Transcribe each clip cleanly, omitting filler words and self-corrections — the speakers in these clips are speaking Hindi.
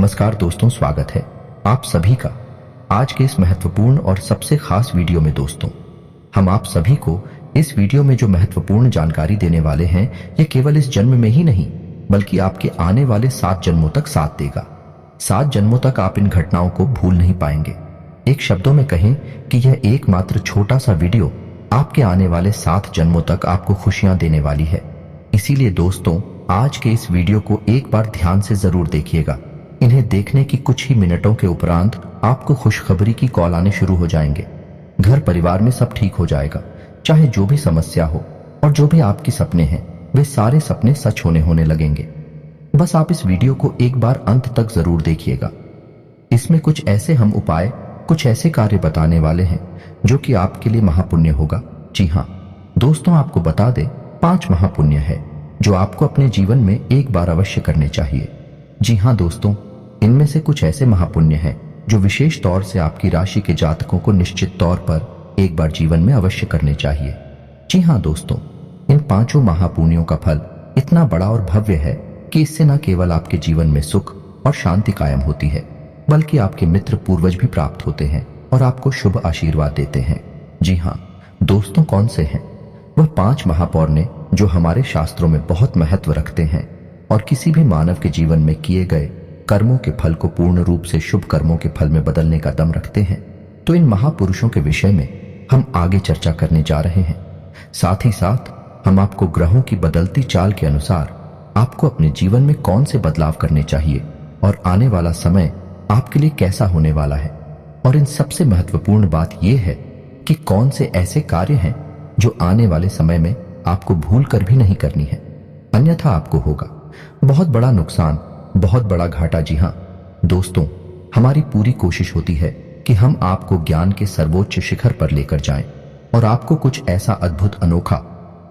नमस्कार दोस्तों, स्वागत है आप सभी का आज के इस महत्वपूर्ण और सबसे खास वीडियो में। दोस्तों, हम आप सभी को इस वीडियो में जो महत्वपूर्ण जानकारी देने वाले हैं, ये केवल इस जन्म में ही नहीं बल्कि आपके आने वाले 7 जन्मों तक साथ देगा। 7 जन्मों तक आप इन घटनाओं को भूल नहीं पाएंगे। एक शब्दों में कहें कि यह एकमात्र छोटा सा वीडियो आपके आने वाले 7 जन्मों तक आपको खुशियां देने वाली है। इसीलिए दोस्तों, आज के इस वीडियो को एक बार ध्यान से जरूर देखिएगा। इन्हें देखने की कुछ ही मिनटों के उपरांत आपको खुशखबरी की कॉल आने शुरू हो जाएंगे। घर परिवार में सब ठीक हो जाएगा, चाहे जो भी समस्या हो, और जो भी आपके सपने हैं वे सारे सपने सच होने लगेंगे। बस आप इस वीडियो को एक बार अंत तक जरूर देखिएगा। इसमें कुछ ऐसे हम उपाय, कुछ ऐसे कार्य बताने वाले हैं जो कि आपके लिए महापुण्य होगा। जी हाँ दोस्तों, आपको बता दें 5 महापुण्य है जो आपको अपने जीवन में एक बार अवश्य करने चाहिए। जी हाँ दोस्तों, इनमें से कुछ ऐसे महापुण्य हैं जो विशेष तौर से आपकी राशि के जातकों को निश्चित तौर पर एक बार जीवन में अवश्य करने चाहिए। जी हाँ दोस्तों, इन 5 महापुण्यों का फल इतना बड़ा और भव्य है कि इससे न केवल आपके जीवन में सुख और शांति कायम होती है, बल्कि आपके मित्र पूर्वज भी प्राप्त होते हैं और आपको शुभ आशीर्वाद देते हैं। जी हाँ दोस्तों, कौन से हैं वह 5 महापुण्य जो हमारे शास्त्रों में बहुत महत्व रखते हैं और किसी भी मानव के जीवन में किए गए कर्मों के फल को पूर्ण रूप से शुभ कर्मों के फल में बदलने का दम रखते हैं। तो इन महापुरुषों के विषय में हम आगे चर्चा करने जा रहे हैं। साथ ही साथ हम आपको ग्रहों की बदलती चाल के अनुसार आपको अपने जीवन में कौन से बदलाव करने चाहिए और आने वाला समय आपके लिए कैसा होने वाला है, और इन सबसे महत्वपूर्ण बात यह है कि कौन से ऐसे कार्य हैं जो आने वाले समय में आपको भूल कर भी नहीं करनी है, अन्यथा आपको होगा बहुत बड़ा नुकसान, बहुत बड़ा घाटा। जी हाँ दोस्तों, हमारी पूरी कोशिश होती है कि हम आपको ज्ञान के सर्वोच्च शिखर पर लेकर जाएं और आपको कुछ ऐसा अद्भुत, अनोखा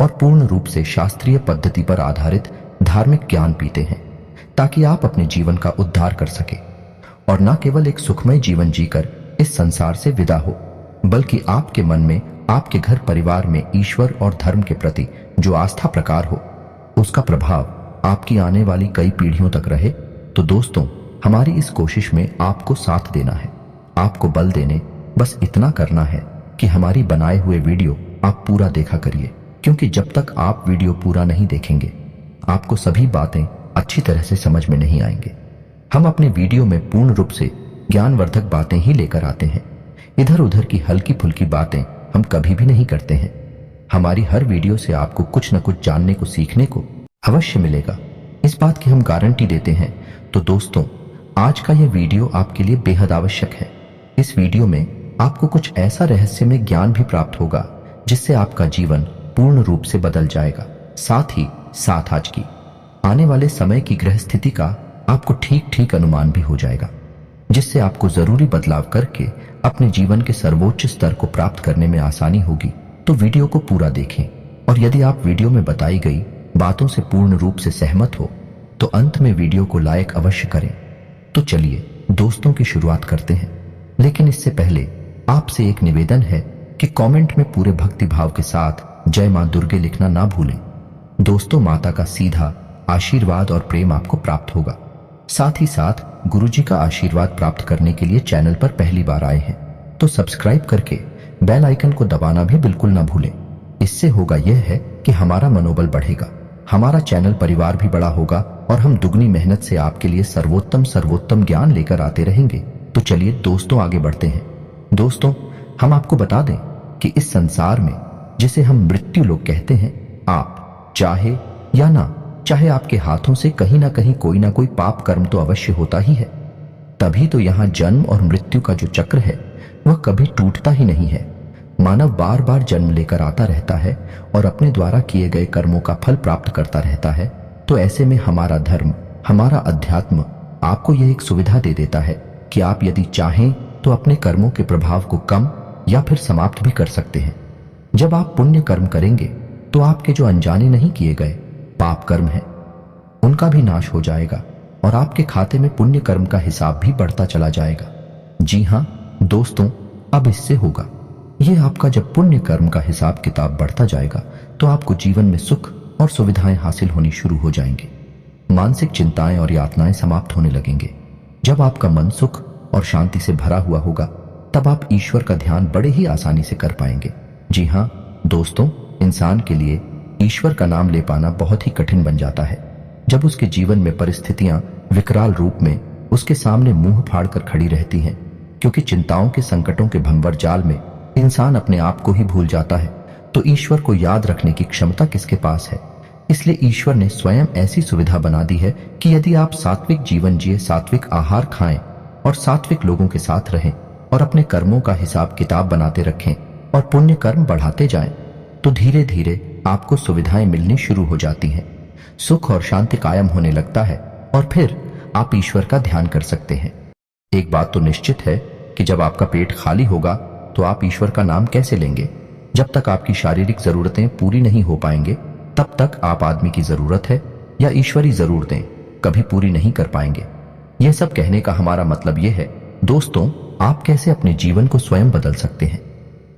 और पूर्ण रूप से शास्त्रीय पद्धति पर आधारित धार्मिक ज्ञान पीते हैं ताकि आप अपने जीवन का उद्धार कर सके और न केवल एक सुखमय जीवन जीकर इस संसार से विदा हो, बल्कि आपके मन में, आपके घर परिवार में ईश्वर और धर्म के प्रति जो आस्था प्रकार हो, उसका प्रभाव आपकी आने वाली कई पीढ़ियों तक रहे। तो दोस्तों, हमारी इस कोशिश में आपको साथ देना है, आपको बल देने बस इतना करना है कि हमारी बनाए हुए वीडियो आप पूरा देखा करिए, क्योंकि जब तक आप वीडियो पूरा नहीं देखेंगे आपको सभी बातें अच्छी तरह से समझ में नहीं आएंगे। हम अपने वीडियो में पूर्ण रूप से ज्ञानवर्धक बातें ही लेकर आते हैं। इधर उधर की हल्की फुल्की बातें हम कभी भी नहीं करते हैं। हमारी हर वीडियो से आपको कुछ न कुछ जानने को, सीखने को अवश्य मिलेगा, इस बात की हम गारंटी देते हैं। तो दोस्तों, आज का यह वीडियो आपके लिए बेहद आवश्यक है। इस वीडियो में आपको कुछ ऐसा रहस्यमय ज्ञान भी प्राप्त होगा जिससे आपका जीवन पूर्ण रूप से बदल जाएगा। साथ ही साथ आज की आने वाले समय की ग्रह स्थिति का आपको ठीक अनुमान भी हो जाएगा, जिससे आपको जरूरी बदलाव करके अपने जीवन के सर्वोच्च स्तर को प्राप्त करने में आसानी होगी। तो वीडियो को पूरा देखें, और यदि आप वीडियो में बताई गई बातों से पूर्ण रूप से सहमत हो तो अंत में वीडियो को लाइक अवश्य करें। तो चलिए दोस्तों की शुरुआत करते हैं, लेकिन इससे पहले आपसे एक निवेदन है कि कमेंट में पूरे भक्ति भाव के साथ जय मां दुर्गे लिखना ना भूलें। दोस्तों, माता का सीधा आशीर्वाद और प्रेम आपको प्राप्त होगा। साथ ही साथ गुरुजी का आशीर्वाद प्राप्त करने के लिए चैनल पर पहली बार आए हैं तो सब्सक्राइब करके बेल आइकन को दबाना भी बिल्कुल ना भूलें। इससे होगा यह है कि हमारा मनोबल बढ़ेगा, हमारा चैनल परिवार भी बड़ा होगा और हम दुगनी मेहनत से आपके लिए सर्वोत्तम ज्ञान लेकर आते रहेंगे। तो चलिए दोस्तों, आगे बढ़ते हैं। दोस्तों, हम आपको बता दें कि इस संसार में, जिसे हम मृत्यु लोग कहते हैं, आप चाहे या ना चाहे आपके हाथों से कहीं ना कहीं कोई ना कोई पाप कर्म तो अवश्य होता ही है। तभी तो यहाँ जन्म और मृत्यु का जो चक्र है वह कभी टूटता ही नहीं है। मानव बार बार जन्म लेकर आता रहता है और अपने द्वारा किए गए कर्मों का फल प्राप्त करता रहता है। तो ऐसे में हमारा धर्म, हमारा अध्यात्म आपको यह एक सुविधा दे देता है कि आप यदि चाहें तो अपने कर्मों के प्रभाव को कम या फिर समाप्त भी कर सकते हैं। जब आप पुण्य कर्म करेंगे तो आपके जो अनजाने नहीं किए गए पाप कर्म हैं, उनका भी नाश हो जाएगा और आपके खाते में पुण्य कर्म का हिसाब भी बढ़ता चला जाएगा। जी हाँ दोस्तों, अब इससे होगा यह, आपका जब पुण्य कर्म का हिसाब किताब बढ़ता जाएगा तो आपको जीवन में सुख और सुविधाएं हासिल होनी शुरू हो जाएंगे। मानसिक चिंताएं और यातनाएं समाप्त होने लगेंगे। जब आपका मन सुख और शांति से भरा हुआ होगा तब आप ईश्वर का ध्यान बड़े ही आसानी से कर पाएंगे। जी हाँ दोस्तों, इंसान के लिए ईश्वर का नाम ले पाना बहुत ही कठिन बन जाता है जब उसके जीवन में परिस्थितियां विकराल रूप में उसके सामने मुंह फाड़कर खड़ी रहती हैं, क्योंकि चिंताओं के संकटों के भंवर जाल में इंसान अपने आप को ही भूल जाता है तो ईश्वर को याद रखने की क्षमता किसके पास है। इसलिए ईश्वर ने स्वयं ऐसी सुविधा बना दी है कि यदि आप सात्विक जीवन जिए, सात्विक आहार खाएं और सात्विक लोगों के साथ रहें और अपने कर्मों का हिसाब किताब बनाते रखें और पुण्य कर्म बढ़ाते जाएं, तो धीरे धीरे आपको सुविधाएं मिलनी शुरू हो जाती हैं, सुख और शांति कायम होने लगता है और फिर आप ईश्वर का ध्यान कर सकते हैं। एक बात तो निश्चित है कि जब आपका पेट खाली होगा तो आप ईश्वर का नाम कैसे लेंगे। जब तक आपकी शारीरिक जरूरतें पूरी नहीं हो पाएंगे तब तक आप आदमी की जरूरत है या ईश्वरी जरूरतें कभी पूरी नहीं कर पाएंगे। यह सब कहने का हमारा मतलब यह है दोस्तों, आप कैसे अपने जीवन को स्वयं बदल सकते हैं।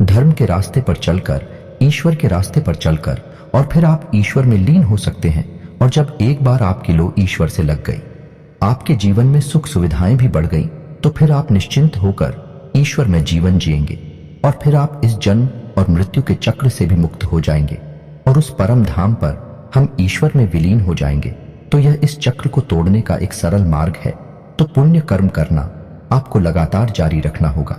धर्म के रास्ते पर चलकर, ईश्वर के रास्ते पर चलकर, और फिर आप ईश्वर में लीन हो सकते हैं। और जब एक बार आपकी लो ईश्वर से लग गई, आपके जीवन में सुख सुविधाएं भी बढ़ गई, तो फिर आप निश्चिंत होकर ईश्वर में जीवन जिएंगे और फिर आप इस जन्म और मृत्यु के चक्र से भी मुक्त हो जाएंगे और उस परम धाम पर हम ईश्वर में विलीन हो जाएंगे। तो यह इस चक्र को तोड़ने का एक सरल मार्ग है। तो पुण्य कर्म करना आपको लगातार जारी रखना होगा,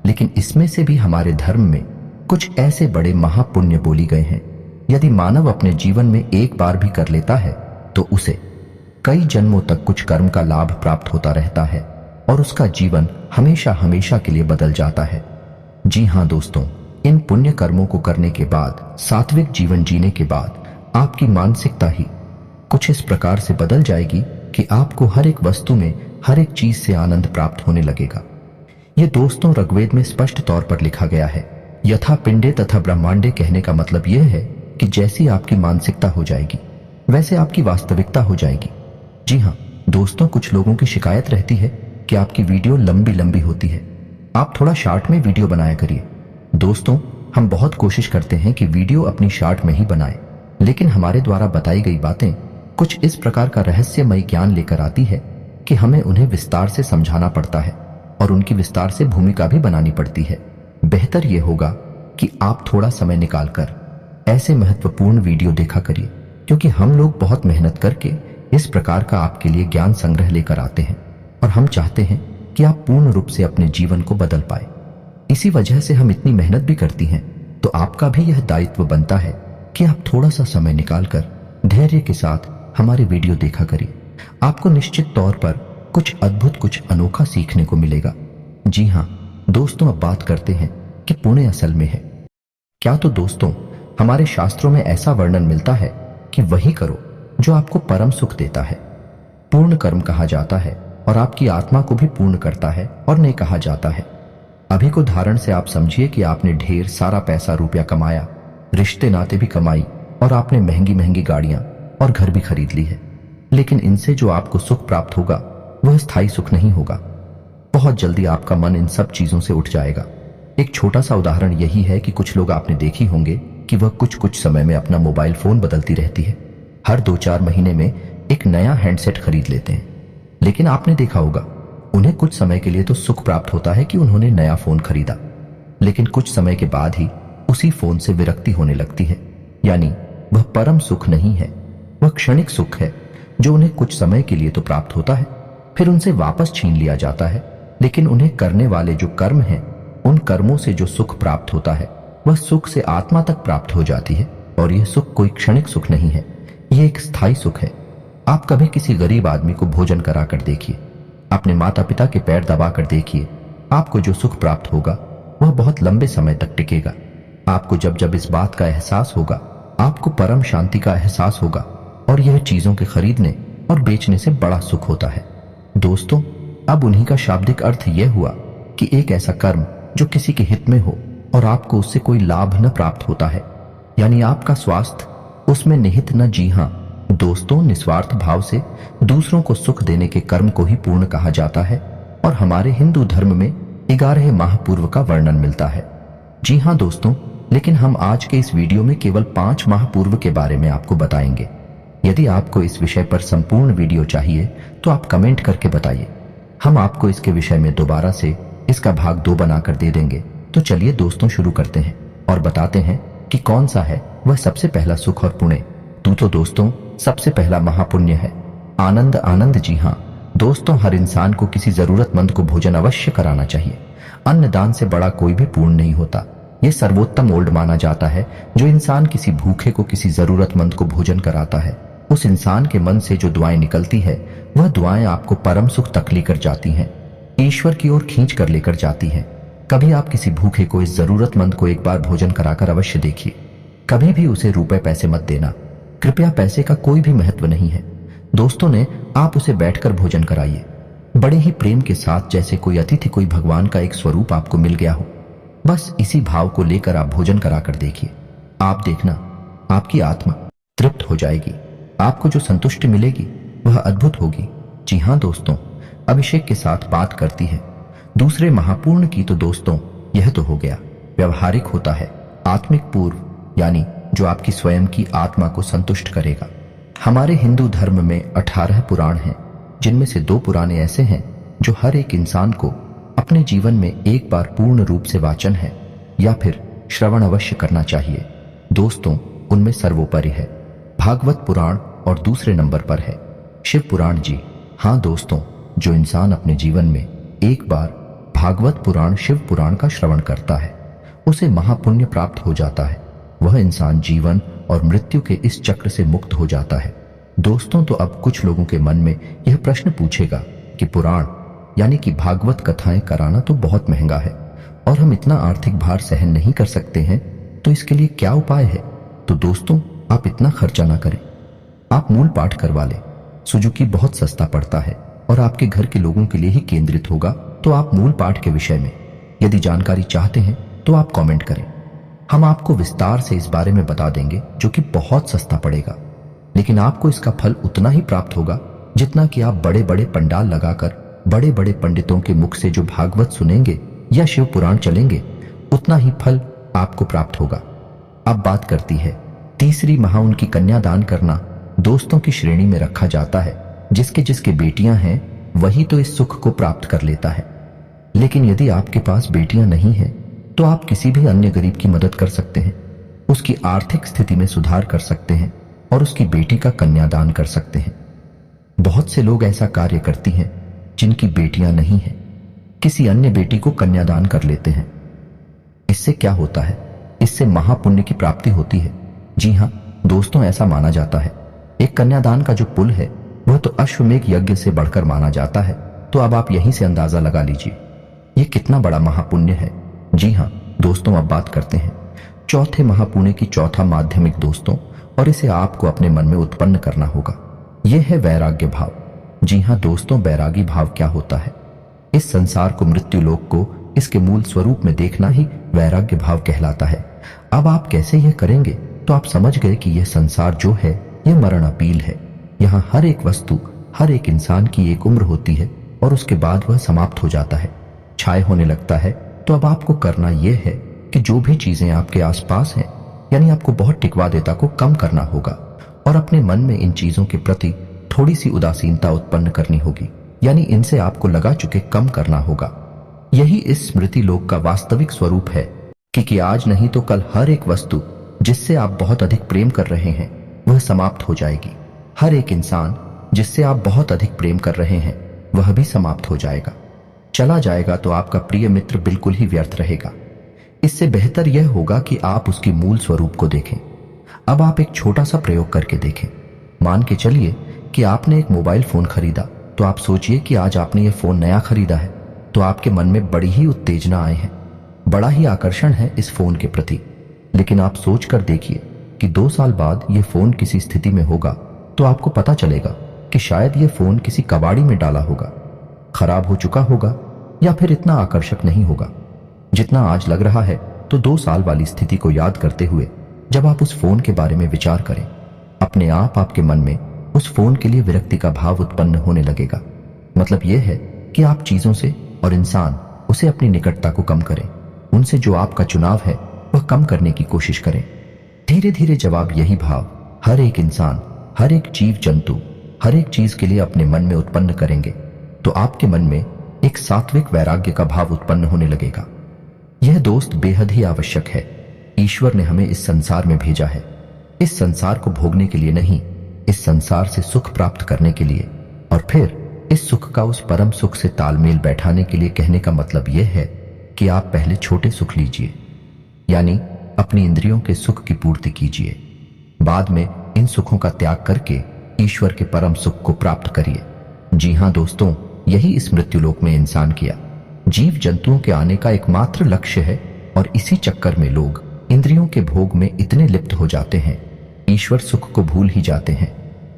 लेकिन इसमें से भी हमारे धर्म में कुछ ऐसे बड़े महापुण्य बोली गए हैं, यदि मानव अपने जीवन में एक बार भी कर लेता है तो उसे कई जन्मों तक कुछ कर्म का लाभ प्राप्त होता रहता है और उसका जीवन हमेशा हमेशा के लिए बदल जाता है। जी हाँ दोस्तों, इन पुण्य कर्मों को करने के बाद, सात्विक जीवन जीने के बाद आपकी मानसिकता ही कुछ इस प्रकार से बदल जाएगी कि आपको हर एक वस्तु में, हर एक चीज से आनंद प्राप्त होने लगेगा। ये दोस्तों ऋग्वेद में स्पष्ट तौर पर लिखा गया है। यथा पिंडे तथा ब्रह्मांडे कहने का मतलब यह है कि जैसी आपकी मानसिकता हो जाएगी वैसे आपकी वास्तविकता हो जाएगी। जी हाँ दोस्तों, कुछ लोगों की शिकायत रहती है कि आपकी वीडियो लंबी लंबी होती है, आप थोड़ा शॉर्ट में वीडियो बनाया करिए। दोस्तों, हम बहुत कोशिश करते हैं कि वीडियो अपनी शॉर्ट में ही बनाएं, लेकिन हमारे द्वारा बताई गई बातें कुछ इस प्रकार का रहस्यमय ज्ञान लेकर आती है कि हमें उन्हें विस्तार से समझाना पड़ता है और उनकी विस्तार से भूमिका भी बनानी पड़ती है। बेहतर यह होगा कि आप थोड़ा समय निकालकर ऐसे महत्वपूर्ण वीडियो देखा करिए, क्योंकि हम लोग बहुत मेहनत करके इस प्रकार का आपके लिए ज्ञान संग्रह लेकर आते हैं और हम चाहते हैं कि आप पूर्ण रूप से अपने जीवन को बदल पाए। इसी वजह से हम इतनी मेहनत भी करती हैं। तो आपका भी यह दायित्व बनता है कि आप थोड़ा सा समय निकालकर धैर्य के साथ हमारे वीडियो देखा करिए। आपको निश्चित तौर पर कुछ अद्भुत, कुछ अनोखा सीखने को मिलेगा। जी हाँ दोस्तों, अब बात करते हैं कि पुण्य असल में है क्या। तो दोस्तों, हमारे शास्त्रों में ऐसा वर्णन मिलता है कि वही करो जो आपको परम सुख देता है। पूर्ण कर्म कहा जाता है और आपकी आत्मा को भी पूर्ण करता है और नहीं कहा जाता है। अभी को धारण से आप समझिए कि आपने ढेर सारा पैसा रुपया कमाया, रिश्ते नाते भी कमाई और आपने महंगी महंगी गाड़ियां और घर भी खरीद ली है, लेकिन इनसे जो आपको सुख प्राप्त होगा वह स्थायी सुख नहीं होगा। बहुत जल्दी आपका मन इन सब चीजों से उठ जाएगा। एक छोटा सा उदाहरण यही है कि कुछ लोग आपने देखी होंगे कि वह कुछ कुछ समय में अपना मोबाइल फोन बदलती रहती है। हर 2-4 महीने में एक नया हैंडसेट खरीद लेते हैं, लेकिन आपने देखा होगा उन्हें कुछ समय के लिए तो सुख प्राप्त होता है कि उन्होंने नया फोन खरीदा, लेकिन कुछ समय के बाद ही उसी फोन से विरक्ति होने लगती है। यानी वह परम सुख नहीं है, वह क्षणिक सुख है जो उन्हें कुछ समय के लिए तो प्राप्त होता है, फिर उनसे वापस छीन लिया जाता है। लेकिन उन्हें करने वाले जो कर्म हैं, उन कर्मों से जो सुख प्राप्त होता है वह सुख से आत्मा तक प्राप्त हो जाती है। और यह सुख कोई क्षणिक सुख नहीं है, यह एक स्थायी सुख है। आप कभी किसी गरीब आदमी को भोजन कराकर देखिए, अपने माता पिता के पैर दबाकर देखिए, आपको जो सुख प्राप्त होगा वह बहुत लंबे समय तक टिकेगा। आपको जब जब इस बात का एहसास होगा, आपको परम शांति का एहसास होगा और यह चीजों के खरीदने और बेचने से बड़ा सुख होता है। दोस्तों, अब उन्हीं का शाब्दिक अर्थ यह हुआ कि एक ऐसा कर्म जो किसी के हित में हो और आपको उससे कोई लाभ न प्राप्त होता है, यानी आपका स्वास्थ्य उसमें निहित न। जी हाँ दोस्तों, निस्वार्थ भाव से दूसरों को सुख देने के कर्म को ही पूर्ण कहा जाता है और हमारे हिंदू धर्म में 11 महापूर्व का वर्णन मिलता है। जी हाँ दोस्तों, लेकिन हम आज के इस वीडियो में केवल 5 महापूर्व के बारे में आपको बताएंगे। यदि आपको इस विषय पर संपूर्ण वीडियो चाहिए तो आप कमेंट करके बताइए। हम आपको इसके विषय में दोबारा से इसका भाग 2 बनाकर दे देंगे। तो चलिए दोस्तों शुरू करते हैं और बताते हैं कि कौन सा है वह सबसे पहला सुख और पुण्य। तो दोस्तों सबसे पहला महापुण्य है आनंद। आनंद, जी हाँ दोस्तों, हर इंसान को किसी जरूरतमंद को भोजन अवश्य कराना चाहिए। अन्नदान से बड़ा कोई भी पुण्य नहीं होता। यह सर्वोत्तम ओल्ड माना जाता है। जो इंसान किसी भूखे को, किसी जरूरतमंद को भोजन कराता है, उस इंसान के मन से जो दुआएं निकलती है वह दुआएं आपको परम सुख तक लेकर जाती हैं, ईश्वर की ओर खींच कर लेकर जाती हैं। कभी आप किसी भूखे को, इस जरूरतमंद को एक बार भोजन कराकर अवश्य देखिए। कभी भी उसे रुपए पैसे मत देना। कृपया पैसे का कोई भी महत्व नहीं है दोस्तों ने, आप उसे बैठकर भोजन कराइए बड़े ही प्रेम के साथ, जैसे कोई अतिथि, कोई भगवान का एक स्वरूप आपको मिल गया हो। बस इसी भाव को लेकर आप भोजन कराकर देखिए। आप देखना आपकी आत्मा तृप्त हो जाएगी। आपको जो संतुष्टि मिलेगी वह अद्भुत होगी। जी हाँ दोस्तों, अभिषेक के साथ बात करती है दूसरे महापूर्ण की। तो दोस्तों यह तो हो गया व्यवहारिक होता है, आत्मिक पूर्व, यानी जो आपकी स्वयं की आत्मा को संतुष्ट करेगा। हमारे हिंदू धर्म में 18 पुराण हैं, जिनमें से 2 पुराने ऐसे हैं जो हर एक इंसान को अपने जीवन में एक बार पूर्ण रूप से वाचन है या फिर श्रवण अवश्य करना चाहिए। दोस्तों उनमें सर्वोपरि है भागवत पुराण और दूसरे नंबर पर है शिव पुराण। जी हाँ दोस्तों, जो इंसान अपने जीवन में एक बार भागवत पुराण, शिव पुराण का श्रवण करता है, उसे महापुण्य प्राप्त हो जाता है। वह इंसान जीवन और मृत्यु के इस चक्र से मुक्त हो जाता है। दोस्तों तो अब कुछ लोगों के मन में यह प्रश्न पूछेगा कि पुराण यानी कि भागवत कथाएं कराना तो बहुत महंगा है और हम इतना आर्थिक भार सहन नहीं कर सकते हैं, तो इसके लिए क्या उपाय है? तो दोस्तों आप इतना खर्चा ना करें, आप मूल पाठ करवा लें। सुजुकी बहुत सस्ता पड़ता है और आपके घर के लोगों के लिए ही केंद्रित होगा। तो आप मूल पाठ के विषय में यदि जानकारी चाहते हैं तो आप कमेंट करें, हम आपको विस्तार से इस बारे में बता देंगे, जो कि बहुत सस्ता पड़ेगा। लेकिन आपको इसका फल उतना ही प्राप्त होगा जितना कि आप बड़े बड़े पंडाल लगाकर बड़े बड़े पंडितों के मुख से जो भागवत सुनेंगे या शिव पुराण चलेंगे, उतना ही फल आपको प्राप्त होगा। अब बात करती है तीसरी महा, उनकी कन्यादान करना दोस्तों की श्रेणी में रखा जाता है। जिसके जिसके बेटियां हैं वही तो इस सुख को प्राप्त कर लेता है। लेकिन यदि आपके पास बेटियां नहीं हैं तो आप किसी भी अन्य गरीब की मदद कर सकते हैं, उसकी आर्थिक स्थिति में सुधार कर सकते हैं और उसकी बेटी का कन्यादान कर सकते हैं। बहुत से लोग ऐसा कार्य करती हैं जिनकी बेटियां नहीं हैं, किसी अन्य बेटी को कन्यादान कर लेते हैं। इससे क्या होता है? इससे महापुण्य की प्राप्ति होती है। जी हाँ दोस्तों, ऐसा माना जाता है एक कन्यादान का जो पुण्य है वह तो अश्वमेघ यज्ञ से बढ़कर माना जाता है। तो अब आप यहीं से अंदाजा लगा लीजिए ये कितना बड़ा महापुण्य है। जी हाँ दोस्तों, अब बात करते हैं चौथे महापुण्य की। चौथा माध्यमिक दोस्तों, और इसे आपको अपने मन में उत्पन्न करना होगा। यह है वैराग्य भाव। जी हाँ दोस्तों, वैरागी भाव क्या होता है? इस संसार को, मृत्यु लोक को इसके मूल स्वरूप में देखना ही वैराग्य भाव कहलाता है। अब आप कैसे यह करेंगे? तो आप समझ गए कि यह संसार जो है यह मरणशील है। यहाँ हर एक वस्तु, हर एक इंसान की एक उम्र होती है और उसके बाद वह समाप्त हो जाता है, क्षय होने लगता है। तो अब आपको करना यह है कि जो भी चीजें आपके आसपास हैं, यानी आपको बहुत टिकवा देता को कम करना होगा और अपने मन में इन चीजों के प्रति थोड़ी सी उदासीनता उत्पन्न करनी होगी, यानी इनसे आपको लगा चुके कम करना होगा। यही इस स्मृति लोक का वास्तविक स्वरूप है कि आज नहीं तो कल हर एक वस्तु जिससे आप बहुत अधिक प्रेम कर रहे हैं वह समाप्त हो जाएगी। हर एक इंसान जिससे आप बहुत अधिक प्रेम कर रहे हैं वह भी समाप्त हो जाएगा, चला जाएगा। तो आपका प्रिय मित्र बिल्कुल ही व्यर्थ रहेगा। इससे बेहतर यह होगा कि आप उसकी मूल स्वरूप को देखें। अब आप एक छोटा सा प्रयोग करके देखें। मान के चलिए कि आपने एक मोबाइल फोन खरीदा, तो आप सोचिए कि आज आपने यह फोन नया खरीदा है, तो आपके मन में बड़ी ही उत्तेजना आए हैं, बड़ा ही आकर्षण है इस फोन के प्रति। लेकिन आप सोच कर देखिए कि 2 साल बाद यह फोन किसी स्थिति में होगा तो आपको पता चलेगा कि शायद यह फोन किसी कबाड़ी में डाला होगा, खराब हो चुका होगा या फिर इतना आकर्षक नहीं होगा जितना आज लग रहा है। तो 2 साल वाली स्थिति को याद करते हुए जब आप उस फोन के बारे में विचार करें, अपने आप आपके मन में उस फोन के लिए विरक्ति का भाव उत्पन्न होने लगेगा। मतलब यह है कि आप चीजों से और इंसान उसे अपनी निकटता को कम करें, उनसे जो आपका चुनाव है वह कम करने की कोशिश करें। धीरे धीरे जब आप यही भाव हर एक इंसान, हर एक जीव जंतु, हर एक चीज के लिए अपने मन में उत्पन्न करेंगे तो आपके मन में एक सात्विक वैराग्य का भाव उत्पन्न होने लगेगा। यह दोस्त बेहद ही आवश्यक है। ईश्वर ने हमें इस संसार में भेजा है, इस संसार को भोगने के लिए नहीं, इस संसार से सुख प्राप्त करने के लिए, और फिर इस सुख का उस परम सुख से तालमेल बैठाने के लिए। कहने का मतलब यह है कि आप पहले छोटे सुख लीजिए, यानी अपनी इंद्रियों के सुख की पूर्ति कीजिए। बाद में इन सुखों का त्याग करके ईश्वर के परम सुख को प्राप्त करिए। जी हां दोस्तों, यही इस मृत्युलोक में इंसान किया जीव जंतुओं के आने का एकमात्र लक्ष्य है, और इसी चक्कर में लोग इंद्रियों के भोग में इतने लिप्त हो जाते हैं, ईश्वर सुख को भूल ही जाते हैं,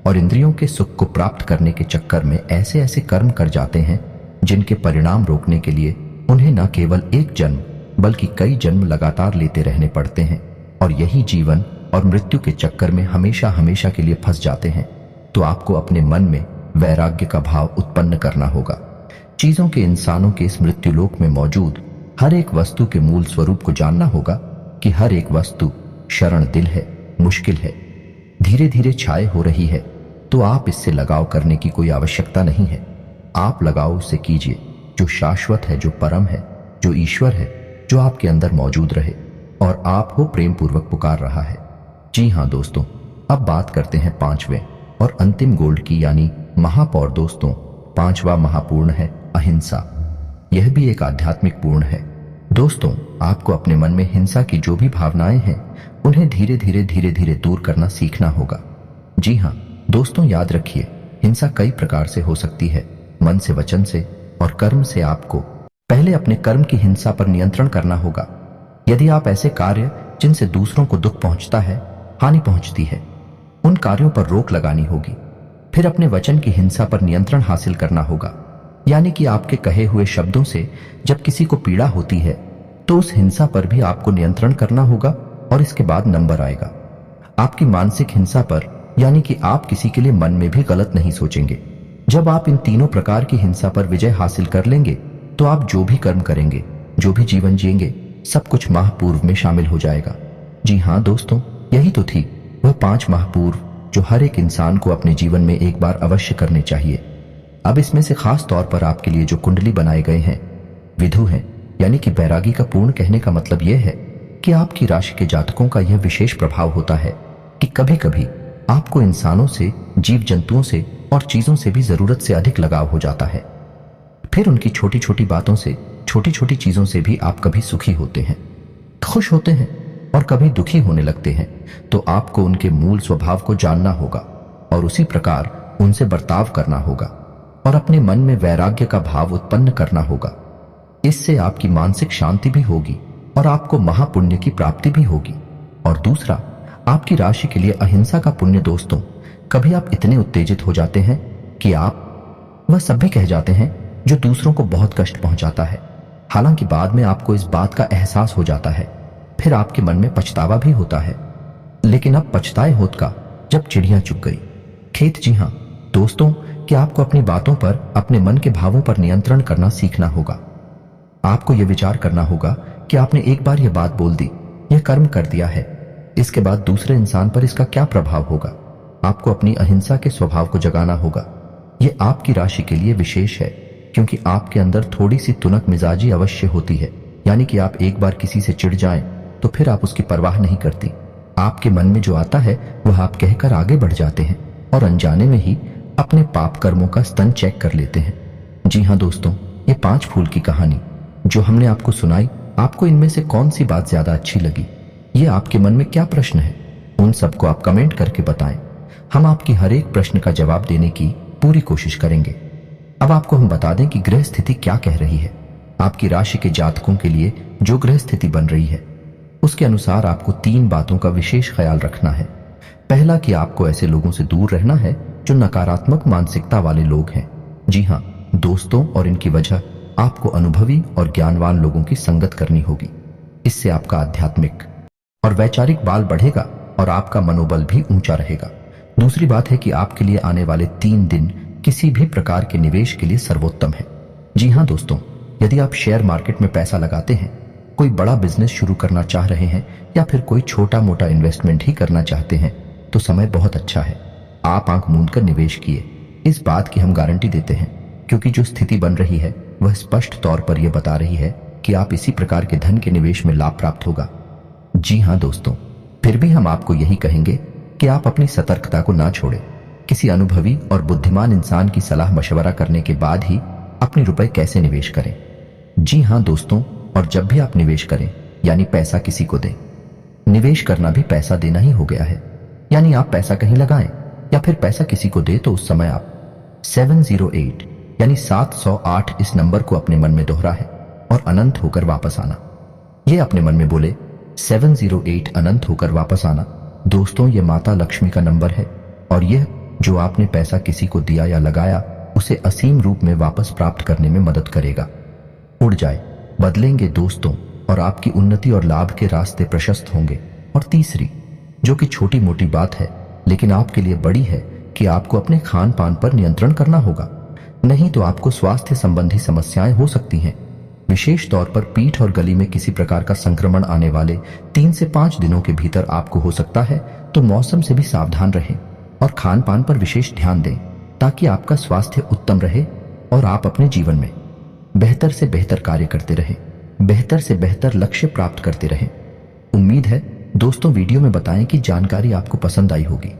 और इंद्रियों के सुख को प्राप्त करने के चक्कर में ऐसे ऐसे कर्म कर जाते हैं जिनके परिणाम रोकने के लिए उन्हें न केवल एक जन्म बल्कि कई जन्म लगातार लेते रहने पड़ते हैं, और यही जीवन और मृत्यु के चक्कर में हमेशा हमेशा के लिए फंस जाते हैं। तो आपको अपने मन में वैराग्य का भाव उत्पन्न करना होगा। चीजों के, इंसानों के इस मृत्युलोक में मौजूद हर एक वस्तु के मूल स्वरूप को जानना होगा कि हर एक वस्तु शरण दिल है, मुश्किल है, धीरे धीरे छाए हो रही है। तो आप इससे लगाव करने की कोई आवश्यकता नहीं है। आप लगाव उससे कीजिए जो शाश्वत है, जो परम है, जो ईश्वर है, जो आपके अंदर मौजूद रहे और आप हो प्रेम पूर्वक पुकार रहा है। जी हां दोस्तों, अब बात करते हैं पांचवें और अंतिम गोल्ड की, यानी महापौर। दोस्तों, पांचवा महापूर्ण है अहिंसा। यह भी एक आध्यात्मिक पूर्ण है। दोस्तों, आपको अपने मन में हिंसा की जो भी भावनाएं हैं उन्हें धीरे धीरे दूर करना सीखना होगा। जी हां दोस्तों, याद रखिए, हिंसा कई प्रकार से हो सकती है, मन से, वचन से और कर्म से। आपको पहले अपने कर्म की हिंसा पर नियंत्रण करना होगा। यदि आप ऐसे कार्य जिनसे दूसरों को दुख पहुंचता है, हानि पहुंचती है, उन कार्यों पर रोक लगानी होगी। फिर अपने वचन की हिंसा पर नियंत्रण हासिल करना होगा, यानी कि आपके कहे हुए शब्दों से जब किसी को पीड़ा होती है तो उस हिंसा पर भी आपको नियंत्रण करना होगा, और इसके बाद नंबर आएगा आपकी मानसिक हिंसा पर, यानी कि आप किसी के लिए मन में भी गलत नहीं सोचेंगे। जब आप इन तीनों प्रकार की हिंसा पर विजय हासिल कर लेंगे तो आप जो भी कर्म करेंगे, जो भी जीवन जिएंगे, सब कुछ महापूर्व में शामिल हो जाएगा। जी हां दोस्तों, यही तो थी वह 5 महापूर्व जो हर एक इंसान को अपने जीवन में एक बार अवश्य करने चाहिए। अब इसमें से खास तौर पर आपके लिए जो कुंडली बनाए गए हैं विधु हैं, यानी कि बैरागी का पूर्ण। कहने का मतलब यह है कि आपकी राशि के जातकों का यह विशेष प्रभाव होता है कि कभी कभी आपको इंसानों से, जीव जंतुओं से और चीजों से भी जरूरत से अधिक लगाव हो जाता है। फिर उनकी छोटी छोटी बातों से, छोटी छोटी चीजों से भी आप कभी सुखी होते हैं, खुश होते हैं और कभी दुखी होने लगते हैं। तो आपको उनके मूल स्वभाव को जानना होगा और उसी प्रकार उनसे बर्ताव करना होगा और अपने मन में वैराग्य का भाव उत्पन्न करना होगा। इससे आपकी मानसिक शांति भी होगी और आपको महापुण्य की प्राप्ति भी होगी। और दूसरा, आपकी राशि के लिए अहिंसा का पुण्य। दोस्तों, कभी आप इतने उत्तेजित हो जाते हैं कि आप वह सब भी कह जाते हैं जो दूसरों को बहुत कष्ट पहुंचाता है। हालांकि बाद में आपको इस बात का एहसास हो जाता है, फिर आपके मन में पछतावा भी होता है, लेकिन अब पछताए होत का जब चिड़ियां चुग गई खेत। जी हां दोस्तों, कि आपको अपनी बातों पर, अपने मन के भावों पर नियंत्रण करना सीखना होगा। आपको यह विचार करना होगा कि आपने एक बार यह बात बोल दी, यह कर्म कर दिया है, इसके बाद दूसरे इंसान पर इसका क्या प्रभाव होगा। आपको अपनी अहिंसा के स्वभाव को जगाना होगा। यह आपकी राशि के लिए विशेष है क्योंकि आपके अंदर थोड़ी सी तुनक मिजाजी अवश्य होती है, यानी कि आप एक बार किसी से चिढ़ जाएं तो फिर आप उसकी परवाह नहीं करती। आपके मन में जो आता है वह आप कहकर आगे बढ़ जाते हैं और अनजाने में ही अपने पाप कर्मों का स्तन चेक कर लेते हैं। जी हां दोस्तों, ये 5 फूल की कहानी जो हमने आपको सुनाई, आपको इनमें से कौन सी बात ज्यादा अच्छी लगी? ये आपके मन में क्या प्रश्न है, उन सबको आप कमेंट करके बताएं। हम आपकी हर एक प्रश्न का जवाब देने की पूरी कोशिश करेंगे। अब आपको हम बता दें कि ग्रह स्थिति क्या कह रही है। आपकी राशि के जातकों के लिए जो ग्रह स्थिति बन रही है उसके अनुसार आपको 3 बातों का विशेष ख्याल रखना है। पहला, कि आपको ऐसे लोगों से दूर रहना है जो नकारात्मक मानसिकता वाले लोग हैं। जी हां दोस्तों, और इनकी वजह आपको अनुभवी और ज्ञानवान लोगों की संगत करनी होगी। इससे आपका आध्यात्मिक और वैचारिक बल बढ़ेगा और आपका मनोबल भी ऊंचा रहेगा। दूसरी बात है कि आपके लिए आने वाले 3 दिन किसी भी प्रकार के निवेश के लिए सर्वोत्तम है। जी हां दोस्तों, यदि आप शेयर मार्केट में पैसा लगाते हैं, कोई बड़ा बिजनेस शुरू करना चाह रहे हैं या फिर कोई छोटा मोटा इन्वेस्टमेंट ही करना चाहते हैं तो समय बहुत अच्छा है। आप आंख मूंद कर निवेश किए, इस बात की हम गारंटी देते हैं क्योंकि जो स्थिति बन रही है वह स्पष्ट तौर पर यह बता रही है कि आप इसी प्रकार के धन के निवेश में लाभ प्राप्त होगा। जी हाँ दोस्तों, फिर भी हम आपको यही कहेंगे कि आप अपनी सतर्कता को ना छोड़ें। किसी अनुभवी और बुद्धिमान इंसान की सलाह मशवरा करने के बाद ही अपने रुपए कैसे निवेश करें। जी हाँ दोस्तों, और जब भी आप निवेश करें यानी पैसा किसी को दें, निवेश करना भी पैसा देना ही हो गया है। यानी आप पैसा कहीं लगाएं या फिर पैसा किसी को दे तो उस समय आप 708 यानी 708 इस नंबर को अपने मन में दोहराएं और अनंत होकर वापस आना। ये अपने मन में बोले 708 अनंत होकर वापस आना। दोस्तों, ये माता लक्ष्मी का नंबर है और यह जो आपने पैसा किसी को दिया या लगाया उसे असीम रूप में वापस प्राप्त करने में मदद करेगा। उड़ जाए, बदलेंगे दोस्तों, और आपकी उन्नति और लाभ के रास्ते प्रशस्त होंगे। और तीसरी, जो कि छोटी मोटी बात है लेकिन आपके लिए बड़ी है, कि आपको अपने खान पान पर नियंत्रण करना होगा, नहीं तो आपको स्वास्थ्य संबंधी समस्याएं हो सकती हैं। विशेष तौर पर पीठ और गली में किसी प्रकार का संक्रमण आने वाले 3 से 5 दिनों के भीतर आपको हो सकता है, तो मौसम से भी सावधान रहें और खान पान पर विशेष ध्यान दें ताकि आपका स्वास्थ्य उत्तम रहे और आप अपने जीवन में बेहतर से बेहतर कार्य करते रहें, बेहतर से बेहतर लक्ष्य प्राप्त करते रहें। उम्मीद है दोस्तों वीडियो में बताएं कि जानकारी आपको पसंद आई होगी।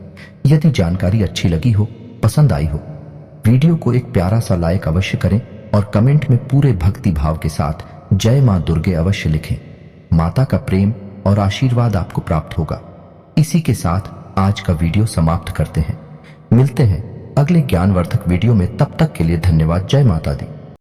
यदि जानकारी अच्छी लगी हो, पसंद आई हो, वीडियो को एक प्यारा सा लाइक अवश्य करें और कमेंट में पूरे भक्ति भाव के साथ जय मां दुर्गे अवश्य लिखें। माता का प्रेम और आशीर्वाद आपको प्राप्त होगा। इसी के साथ आज का वीडियो समाप्त करते हैं। मिलते हैं अगले ज्ञानवर्धक वीडियो में, तब तक के लिए धन्यवाद। जय माता दी।